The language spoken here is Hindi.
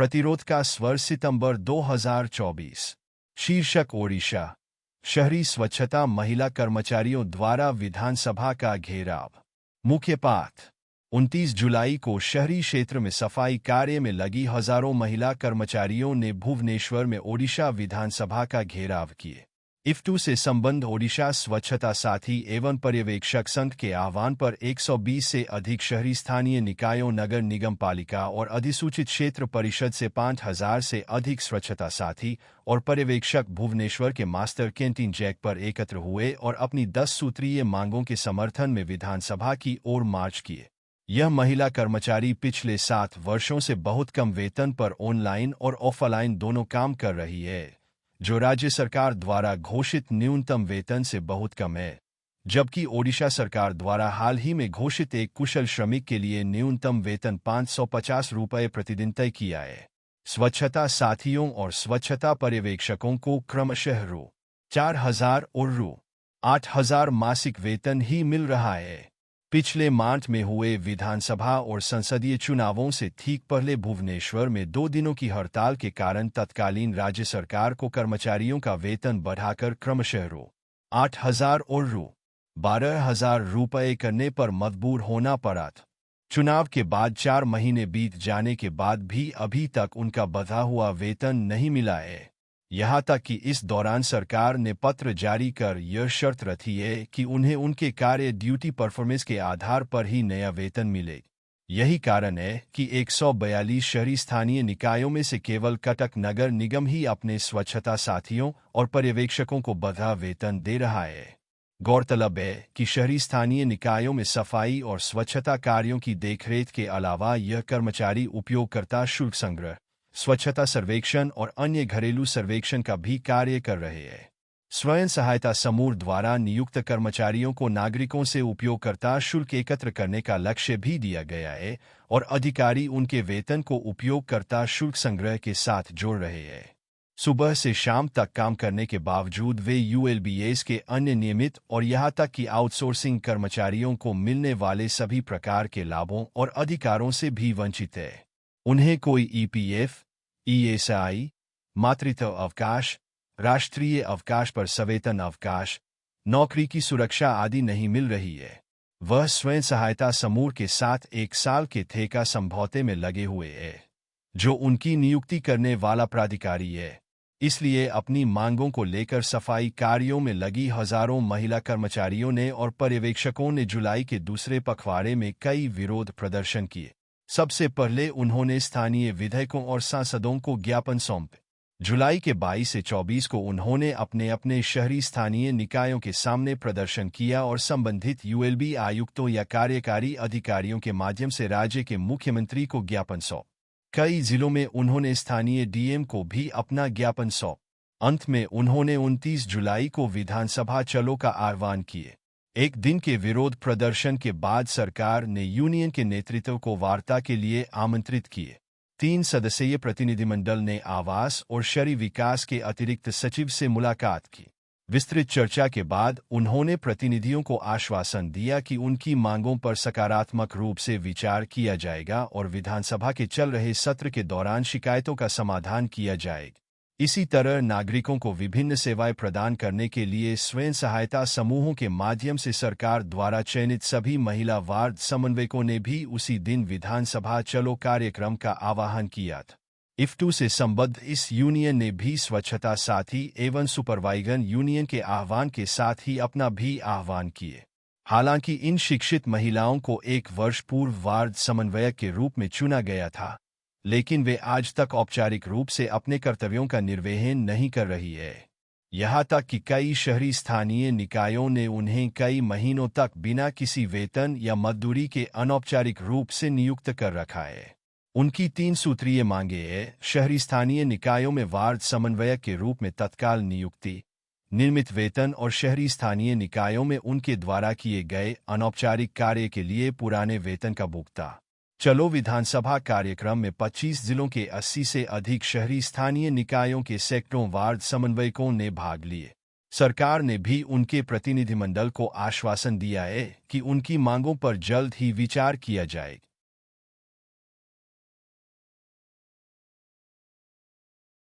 प्रतिरोध का स्वर सितंबर 2024। शीर्षक ओडिशा शहरी स्वच्छता महिला कर्मचारियों द्वारा विधानसभा का घेराव। मुख्य पाठ 29 जुलाई को शहरी क्षेत्र में सफाई कार्य में लगी हजारों महिला कर्मचारियों ने भुवनेश्वर में ओडिशा विधानसभा का घेराव किए। इफ्टू से संबंध ओडिशा स्वच्छता साथी एवं पर्यवेक्षक संघ के आह्वान पर 120 से अधिक शहरी स्थानीय निकायों, नगर निगम पालिका और अधिसूचित क्षेत्र परिषद से 5000 से अधिक स्वच्छता साथी और पर्यवेक्षक भुवनेश्वर के मास्टर कैंटीन जैक पर एकत्र हुए और अपनी 10 सूत्रीय मांगों के समर्थन में विधानसभा की ओर मार्च किए। यह महिला कर्मचारी पिछले 7 वर्षों से बहुत कम वेतन पर ऑनलाइन और ऑफलाइन दोनों काम कर रही है, जो राज्य सरकार द्वारा घोषित न्यूनतम वेतन से बहुत कम है, जबकि ओडिशा सरकार द्वारा हाल ही में घोषित एक कुशल श्रमिक के लिए न्यूनतम वेतन 550 रुपये प्रतिदिन तय किया है। स्वच्छता साथियों और स्वच्छता पर्यवेक्षकों को क्रमशः रु. 4000 और रु. 8000 मासिक वेतन ही मिल रहा है। पिछले मार्च में हुए विधानसभा और संसदीय चुनावों से ठीक पहले भुवनेश्वर में 2 दिनों की हड़ताल के कारण तत्कालीन राज्य सरकार को कर्मचारियों का वेतन बढ़ाकर क्रमशः रु. 8000 और रु. 12000 रुपये करने पर मजबूर होना पड़ा था। चुनाव के बाद 4 महीने बीत जाने के बाद भी अभी तक उनका बढ़ा हुआ वेतन नहीं मिला है। यहाँ तक कि इस दौरान सरकार ने पत्र जारी कर यह शर्त रखी है कि उन्हें उनके कार्य ड्यूटी परफॉर्मेंस के आधार पर ही नया वेतन मिले। यही कारण है कि 142 शहरी स्थानीय निकायों में से केवल कटक नगर निगम ही अपने स्वच्छता साथियों और पर्यवेक्षकों को बढ़ा वेतन दे रहा है। गौरतलब है कि शहरी स्थानीय निकायों में सफाई और स्वच्छता कार्यों की देखरेख के अलावा यह कर्मचारी उपयोगकर्ता शुल्क संग्रह, स्वच्छता सर्वेक्षण और अन्य घरेलू सर्वेक्षण का भी कार्य कर रहे हैं। स्वयं सहायता समूह द्वारा नियुक्त कर्मचारियों को नागरिकों से उपयोगकर्ता शुल्क एकत्र करने का लक्ष्य भी दिया गया है और अधिकारी उनके वेतन को उपयोगकर्ता शुल्क संग्रह के साथ जोड़ रहे हैं। सुबह से शाम तक काम करने के बावजूद वे यूएलबीएस के अन्य नियमित और यहाँ तक कि आउटसोर्सिंग कर्मचारियों को मिलने वाले सभी प्रकार के लाभों और अधिकारों से भी वंचित है। उन्हें कोई ईपीएफ, ईएसआई, मातृत्व अवकाश, राष्ट्रीय अवकाश पर सवेतन अवकाश, नौकरी की सुरक्षा आदि नहीं मिल रही है। वह स्वयं सहायता समूह के साथ 1 साल के ठेका समझौते में लगे हुए हैं, जो उनकी नियुक्ति करने वाला प्राधिकारी है। इसलिए अपनी मांगों को लेकर सफाई कार्यों में लगी हजारों महिला कर्मचारियों ने और पर्यवेक्षकों ने जुलाई के दूसरे पखवाड़े में कई विरोध प्रदर्शन किए। सबसे पहले उन्होंने स्थानीय विधायकों और सांसदों को ज्ञापन सौंपे। जुलाई के 22 से 24 को उन्होंने अपने अपने शहरी स्थानीय निकायों के सामने प्रदर्शन किया और संबंधित यूएलबी आयुक्तों या कार्यकारी अधिकारियों के माध्यम से राज्य के मुख्यमंत्री को ज्ञापन सौंप। कई जिलों में उन्होंने स्थानीय डीएम को भी अपना ज्ञापन सौंप। अंत में उन्होंने 29 जुलाई को विधानसभा चलो का आह्वान किए। एक दिन के विरोध प्रदर्शन के बाद सरकार ने यूनियन के नेतृत्व को वार्ता के लिए आमंत्रित किए। 3 सदस्यीय प्रतिनिधिमंडल ने आवास और शहरी विकास के अतिरिक्त सचिव से मुलाकात की। विस्तृत चर्चा के बाद उन्होंने प्रतिनिधियों को आश्वासन दिया कि उनकी मांगों पर सकारात्मक रूप से विचार किया जाएगा और विधानसभा के चल रहे सत्र के दौरान शिकायतों का समाधान किया जाएगा। इसी तरह नागरिकों को विभिन्न सेवाएं प्रदान करने के लिए स्वयं सहायता समूहों के माध्यम से सरकार द्वारा चयनित सभी महिला वार्ड समन्वयकों ने भी उसी दिन विधानसभा चलो कार्यक्रम का आह्वान किया था। इफ्टू से संबद्ध इस यूनियन ने भी स्वच्छता साथी एवं सुपरवाइजर यूनियन के आह्वान के साथ ही अपना भी आह्वान किए। हालांकि इन शिक्षित महिलाओं को 1 वर्ष पूर्व वार्ड समन्वयक के रूप में चुना गया था, लेकिन वे आज तक औपचारिक रूप से अपने कर्तव्यों का निर्वहन नहीं कर रही है। यहाँ तक कि कई शहरी स्थानीय निकायों ने उन्हें कई महीनों तक बिना किसी वेतन या मजदूरी के अनौपचारिक रूप से नियुक्त कर रखा है। उनकी 3 सूत्रीय मांगे हैं: शहरी स्थानीय निकायों में वार्ड समन्वयक के रूप में तत्काल नियुक्ति, नियमित वेतन और शहरी स्थानीय निकायों में उनके द्वारा किए गए अनौपचारिक कार्य के लिए पुराने वेतन का भुगतान। चलो विधानसभा कार्यक्रम में 25 जिलों के 80 से अधिक शहरी स्थानीय निकायों के सैकड़ों वार्ड समन्वयकों ने भाग लिए। सरकार ने भी उनके प्रतिनिधिमंडल को आश्वासन दिया है कि उनकी मांगों पर जल्द ही विचार किया जाएगा।